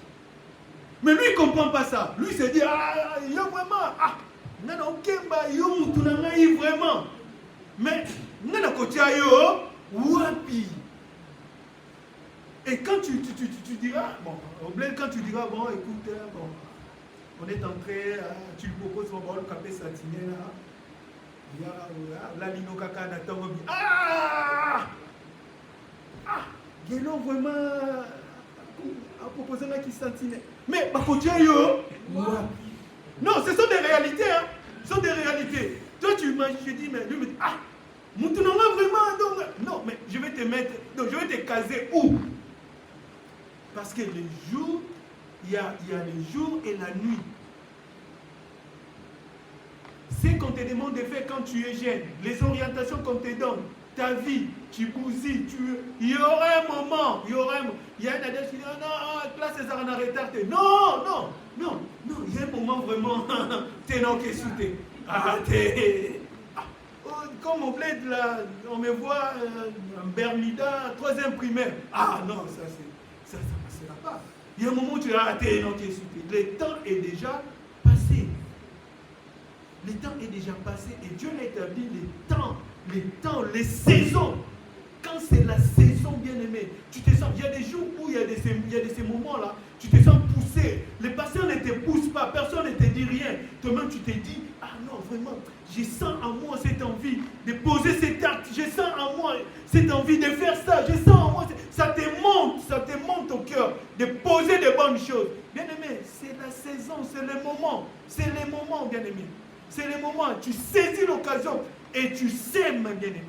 Mais lui, il ne comprend pas ça. Lui, il se dit, il y a vraiment, vraiment. Mais, Nakotiaye, Wapi. Et quand tu diras, quand tu diras, bon, écoute, bon, on est entré, tu lui proposes, on va le capé satiné là. Il y a la lino kaka n'attend Guélon vraiment a proposé là qui satiné. Mais, yo. Non, ce sont des réalités, hein. Ce sont des réalités. Toi, tu imagines, je dis, mais lui me dit, Moutounanga vraiment, donc. Non, mais je vais te mettre, donc je vais te caser où? Parce que les jours, il y a les jours et la nuit. Ce qu'on te demande de faire quand tu es jeune, les orientations qu'on te donne, ta vie, tu bousilles, il y aura un moment, il y a un adepte qui dit, non, classe c'est en retard. Non, il y a un moment vraiment, t'es non qui est souté. Comme au bled, là, on me voit en Bermuda, 3e primaire. Non, ça ne passera pas. Il y a un moment où tu as t'es non qui est souté. Le temps est déjà passé. Le temps est déjà passé et Dieu a établi les temps, les saisons. Quand c'est la saison, bien-aimé, tu te sens, il y a des jours où il y a de ces moments-là, tu te sens poussé. Les patients ne te poussent pas, personne ne te dit rien. Toi-même, tu te dis, non, vraiment, je sens en moi cette envie de poser cet acte. Je sens en moi cette envie de faire ça. Je sens en moi, ça te monte au cœur de poser de bonnes choses. Bien-aimé, c'est la saison, c'est le moment, bien-aimé. C'est le moment, tu saisis l'occasion et tu sèmes, bien-aimé.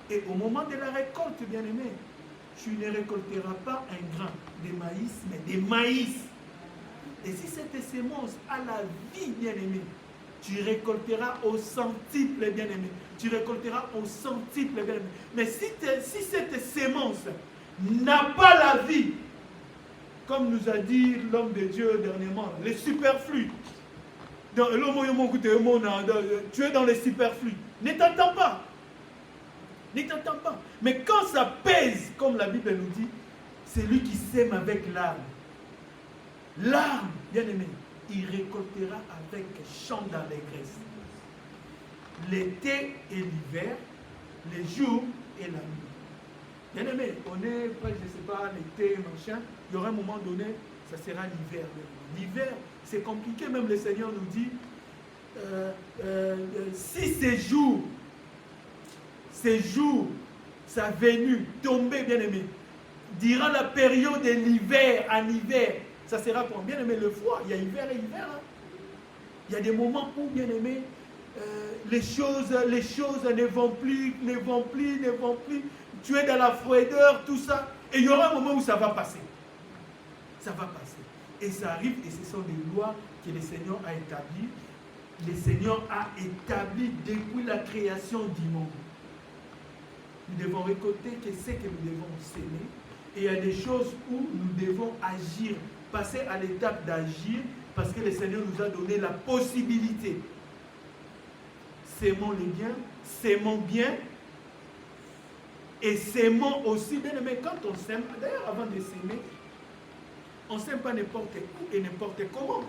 Et au moment de la récolte, bien-aimé, tu ne récolteras pas un grain de maïs, mais des maïs. Et si cette sémence a la vie, bien-aimé, tu récolteras au centuple, bien-aimé. Tu récolteras au centuple, bien-aimé. Mais si cette sémence n'a pas la vie, comme nous a dit l'homme de Dieu dernièrement, les superflus, tu es dans les superflus, ne t'attends pas. Ne t'attends pas. Mais quand ça pèse, comme la Bible nous dit, c'est lui qui sème avec l'arme. L'arme, bien-aimé, il récoltera avec chant d'allégresse. L'été et l'hiver, les jours et la nuit. Bien-aimé, on est, je ne sais pas, l'été, machin, il y aura un moment donné, ça sera l'hiver. L'hiver, c'est compliqué, même le Seigneur nous dit, si ces jours, sa venue, tombée, bien-aimé, durant la période de l'hiver, en hiver, ça sera pour bien-aimé le froid. Il y a hiver et hiver. Hein. Il y a des moments où, bien-aimé, les choses ne vont plus. Tu es dans la froideur, tout ça. Et il y aura un moment où ça va passer. Ça va passer. Et ça arrive, et ce sont des lois que le Seigneur a établies. Le Seigneur a établi depuis la création du monde. Nous devons récolter que ce que nous devons s'aimer. Et il y a des choses où nous devons agir, passer à l'étape d'agir, parce que le Seigneur nous a donné la possibilité. S'aimons les biens, s'aimons bien, et s'aimons aussi bien. Mais quand on s'aime, d'ailleurs avant de s'aimer, on ne s'aime pas n'importe où et n'importe comment.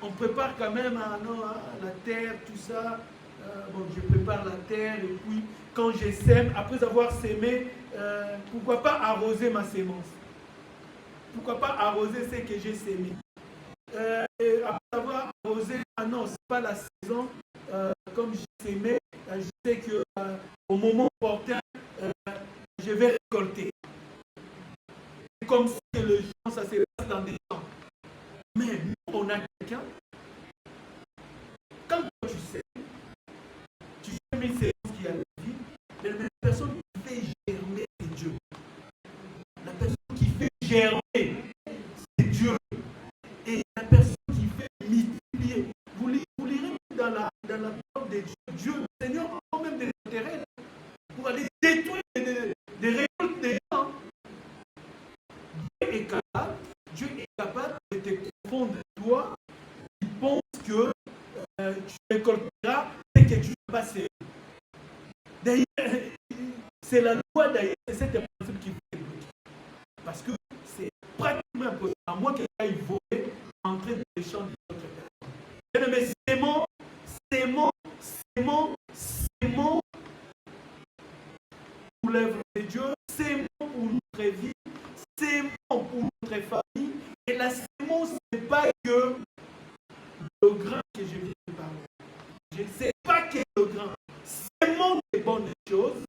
On prépare quand même la terre, tout ça. Je prépare la terre et puis quand je sème, après avoir sémé, pourquoi pas arroser ma sémence? Pourquoi pas arroser ce que j'ai sémé? Et après avoir arrosé, non, ce n'est pas la saison, comme j'ai sémé, je sais qu'au moment opportun, je vais récolter. C'est comme si le champ, ça se passe dans des champs. Mais nous, on a quelqu'un, quand tu sais, tu sais une sémence qui a la vie, mais la personne qui fait germer, c'est Dieu. La personne qui fait germer, c'est Dieu. Et la personne qui fait multiplier, vous lirez dans la parole de Dieu, le Seigneur a quand même des intérêts pour aller détruire des récoltes des gens. Dieu est capable de te confondre, toi, qui pense que tu récolteras ce que tu n'as pas sémé. D'ailleurs, c'est la loi d'ailleurs, c'est cette personne qui fait bloquer. Parce que c'est pratiquement impossible, à moins qu'elle aille voler, entrer dans les champs de l'autre personne. Mais s'aimons pour l'œuvre de Dieu, s'aimons pour notre vie, s'aimons pour notre famille. Et la sémence, ce n'est pas que le grain que je viens de parler. Je ne sais pas que le grain. Sémons des bonnes choses,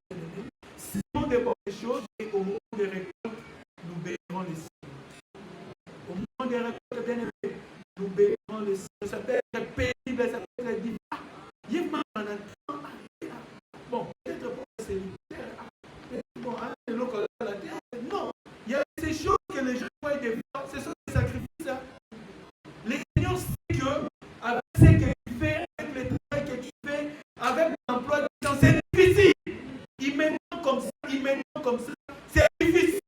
sémons des bonnes choses, et au moment des récoltes, nous bénirons les cieux. Au moment des récoltes, bien aimés, nous bénirons les cieux. Ça peut être pénible, ça peut être difficile. Bon, peut-être pour c'est militaire. Bon, la terre. Non, il y a ces choses que les gens voient des fois, ce sont des sacrifices. Le Seigneur sait que, avec ce que tu fais, avec le travail que tu fais, avec l'emploi de temps, c'est difficile. Il m'attend comme ça, c'est difficile.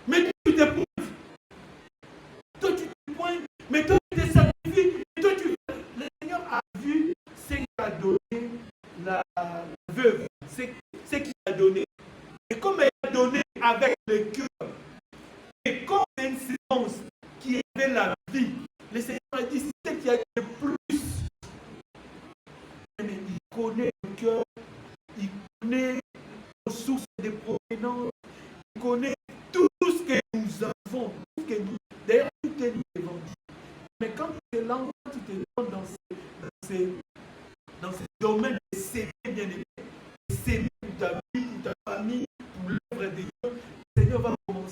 Mais tu te pointes. Toi, tu te pointes, mais toi, tu te sacrifies. Et toi, le Seigneur a vu ce qu'il a donné la veuve, ce qu'il a donné. Et comme elle a donné avec le cœur, et comme une sémence qui avait la vie, le Seigneur a dit, c'est ce qui a le plus. Mais il connaît le cœur, il connaît nos sources de provenance, il connaît tout ce que nous avons, tout ce que nous, d'ailleurs, tout est nous devons dire. Mais quand tu te lances, tu te lances dans ces domaines de s'aimer, bien aimé, s'aimer pour ta vie, pour ta famille, pour l'œuvre de Dieu, le Seigneur va commencer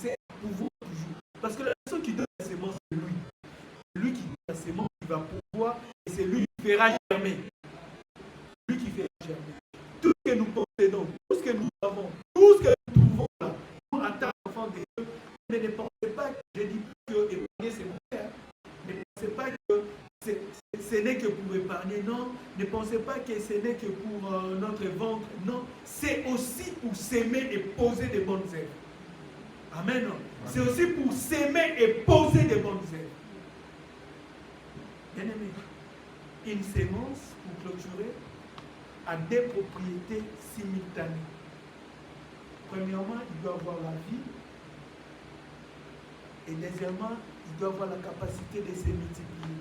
ce n'est que pour épargner. Non, ne pensez pas que ce n'est que pour notre ventre. Non, c'est aussi pour s'aimer et poser de bonnes œuvres. Amen. C'est aussi pour s'aimer et poser de bonnes œuvres. Bien aimé, une sémence, pour clôturer, a des propriétés simultanées. Premièrement, il doit avoir la vie. Et deuxièmement, il doit avoir la capacité de se multiplier.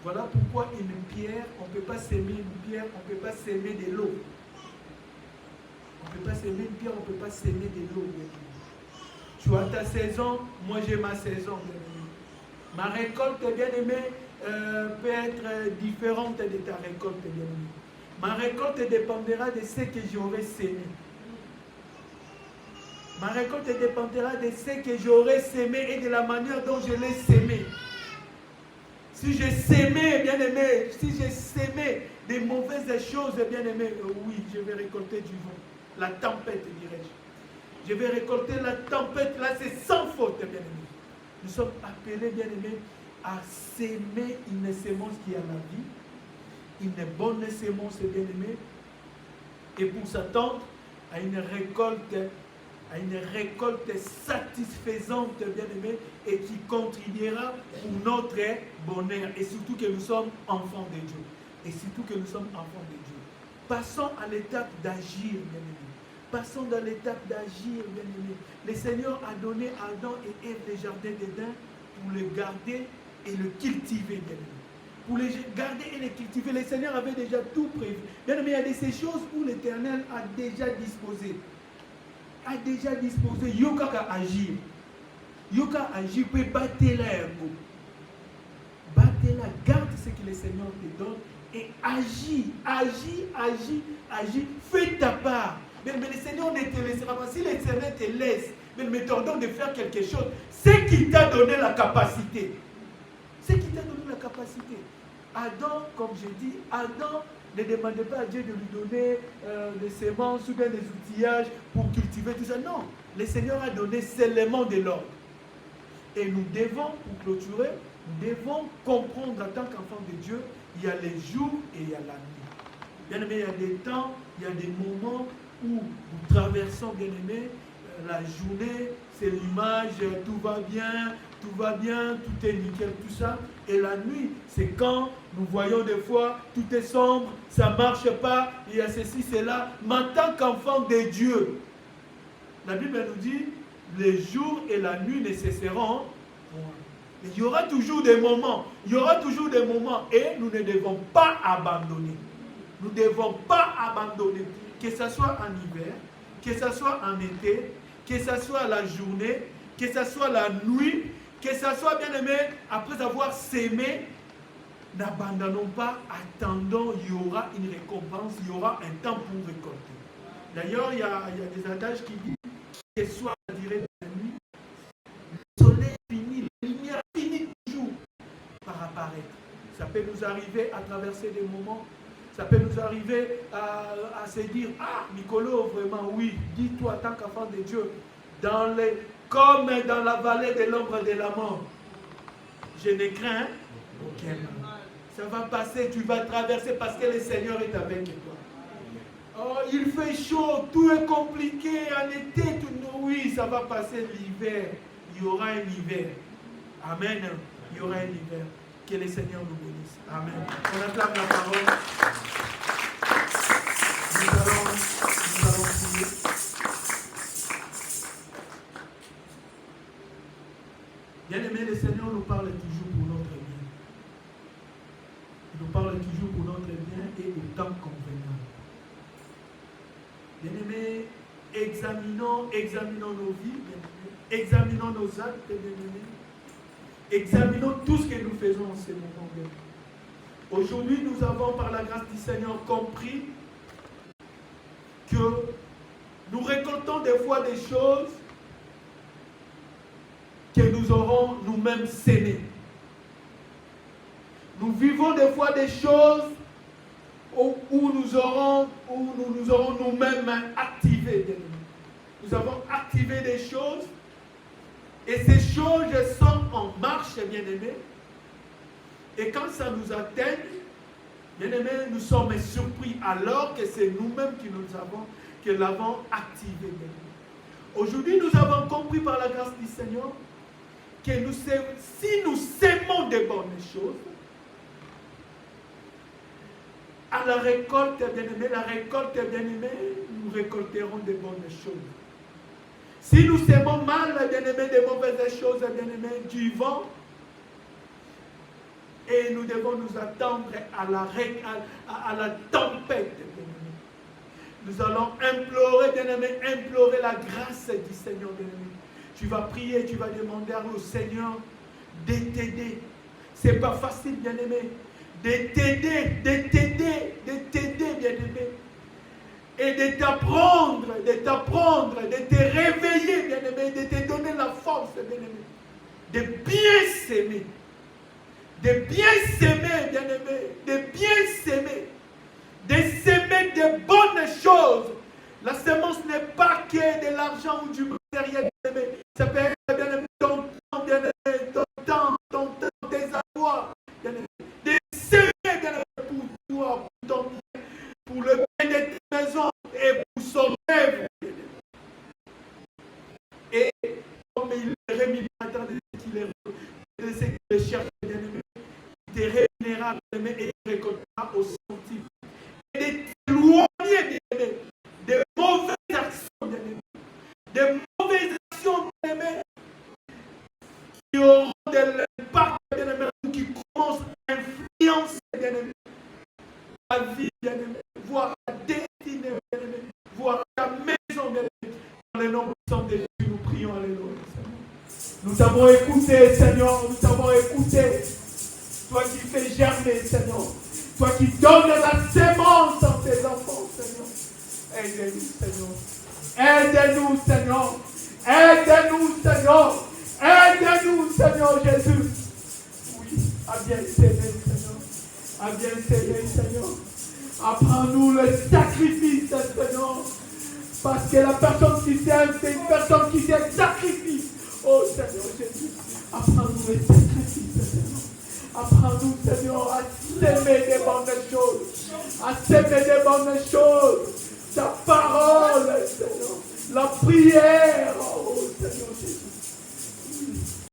Voilà pourquoi une pierre, on ne peut pas s'aimer une pierre, on ne peut pas s'aimer de l'eau. On ne peut pas s'aimer une pierre, on ne peut pas s'aimer de l'eau. Tu as ta saison, moi j'ai ma saison. Ma récolte, bien aimé, peut être différente de ta récolte, bien aimé. Ma récolte dépendra de ce que j'aurai sémé. Ma récolte dépendra de ce que j'aurai sémé et de la manière dont je l'ai sémé. Si j'ai sémé, bien aimé, si j'ai sémé des mauvaises choses, bien aimé, oui, je vais récolter du vent. La tempête, dirais-je. Je vais récolter la tempête, là c'est sans faute, bien aimé. Nous sommes appelés, bien aimé, à s'aimer une sémence qui a la vie, une bonne sémence, bien aimé, et pour s'attendre à une récolte satisfaisante, bien aimé, et qui contribuera pour notre bonheur, et surtout que nous sommes enfants de Dieu. Et surtout que nous sommes enfants de Dieu. Passons à l'étape d'agir, bien aimé. Passons dans l'étape d'agir, bien aimé. Le Seigneur a donné à Adam et Ève le jardin d'Éden pour le garder et le cultiver, bien aimé. Pour les garder et les cultiver, le Seigneur avait déjà tout prévu. Bien aimé, il y a de ces choses où l'Éternel a déjà disposé. Yoka ka agir. Yoka agir, peut battre la garde ce que le Seigneur te donne et agis. Fais ta part. Mais le Seigneur ne te laissera pas. Si l'Éternel te laisse, mais t'ordonne de faire quelque chose, c'est qui t'a donné la capacité. Adam, comme j'ai dit, Adam ne demandait pas à Dieu de lui donner des semences ou bien des outillages pour cultiver tout ça. Non, le Seigneur a donné seulement de l'ordre. Et nous devons, pour clôturer, nous devons comprendre en tant qu'enfants de Dieu, il y a les jours et il y a la nuit. Bien aimé, il y a des temps, il y a des moments où nous traversons, bien aimé, la journée, c'est l'image, tout va bien, tout est nickel, tout ça. Et la nuit, c'est quand nous voyons des fois, tout est sombre, ça ne marche pas, il y a ceci, cela. Mais en tant qu'enfant de Dieu, la Bible nous dit, les jours et la nuit ne cesseront point. Il y aura toujours des moments, et nous ne devons pas abandonner. Nous ne devons pas abandonner, que ce soit en hiver, que ce soit en été, que ce soit la journée, que ce soit la nuit, que ce soit, bien aimé, après avoir sémé, n'abandonnons pas, attendons, il y aura une récompense, il y aura un temps pour récolter. D'ailleurs, il y a des adages qui disent que soit la durée de la nuit, le soleil finit, la lumière finit toujours par apparaître. Ça peut nous arriver à traverser des moments, ça peut nous arriver à se dire, ah, Nicolo, vraiment, oui, dis-toi, en tant qu'enfant de Dieu, comme dans la vallée de l'ombre de la mort, je ne crains aucun mal. Ça va passer, tu vas traverser parce que le Seigneur est avec toi. Oh, il fait chaud, tout est compliqué, en été, oui, ça va passer l'hiver. Il y aura un hiver. Amen. Il y aura un hiver. Que le Seigneur nous bénisse. Amen. On acclame la parole. Nous allons prier. Bien-aimé, le Seigneur nous parle toujours pour notre bien. Il nous parle toujours pour notre bien et au temps convenable. Bien-aimé, examinons nos vies, bien-aimé. Examinons nos actes, bien-aimé. Examinons tout ce que nous faisons en ce moment. Aujourd'hui, nous avons, par la grâce du Seigneur, compris que nous récoltons des fois des choses que nous aurons nous-mêmes sémées. Nous vivons des fois des choses où nous nous aurons nous-mêmes activés. Nous avons activé des choses et ces choses sont en marche, bien-aimés. Et quand ça nous atteint, Bien-aimés, nous sommes surpris alors que c'est nous-mêmes qui l'avons activé. Aujourd'hui, nous avons compris par la grâce du Seigneur que si nous sémons des bonnes choses, à la récolte, bien-aimés, nous récolterons des bonnes choses. Si nous sémons mal, bien-aimés, des mauvaises choses, bien-aimés, du vent, et nous devons nous attendre à la tempête, bien-aimés. Nous allons implorer, bien-aimés, implorer la grâce du Seigneur, bien-aimés. Tu vas prier, tu vas demander au Seigneur de t'aider. Ce n'est pas facile, bien-aimé, de t'aider, bien-aimé. Et de t'apprendre, de te réveiller, bien-aimé, de te donner la force, bien-aimé, de bien s'aimer. De bien s'aimer, bien-aimé, de bien s'aimer. De s'aimer de bonnes choses. La semence n'est pas que de l'argent ou du matériel, bien-aimé. Ça peut être, bien-aimé, ton temps, bien-aimé, tes avoirs, bien-aimé. De s'aimer, bien-aimé, pour toi, pour ton bien, pour le bien de ta maison et pour son rêve. Et comme il est remis matin de ce qu'il cherche, bien-aimé, il te rémunérera, bien-aimé, et il récoltera au centime. Et de t'éloigner, bien-aimé, de mauvaises actions, bien-aimé. De mauvaises actions, bien-aimé, qui auront de l'impact, bien-aimé, qui commencent à influencer, bien-aimé, ta vie, bien-aimé, voire ta destinée, bien-aimé, voire ta maison, bien-aimé. Dans le nom puissant de Jésus, nous prions, alléluia, Seigneur. Nous t'avons écouté, Seigneur, nous t'avons écouté. Toi qui fais germer, Seigneur. Toi qui donnes la sémence à tes enfants, Seigneur. Aide-nous, Seigneur. Aide-nous, Seigneur. Aide-nous, Seigneur. Aide-nous, Seigneur Jésus. Oui, à bien s'aimer, Seigneur. À bien s'aimer, Seigneur. Apprends-nous le sacrifice, Seigneur. Parce que la personne qui s'aime, c'est une personne qui se sacrifie. Oh, Seigneur Jésus. Apprends-nous le sacrifice, Seigneur. Apprends-nous, Seigneur, à s'aimer des bonnes choses. À s'aimer des bonnes choses.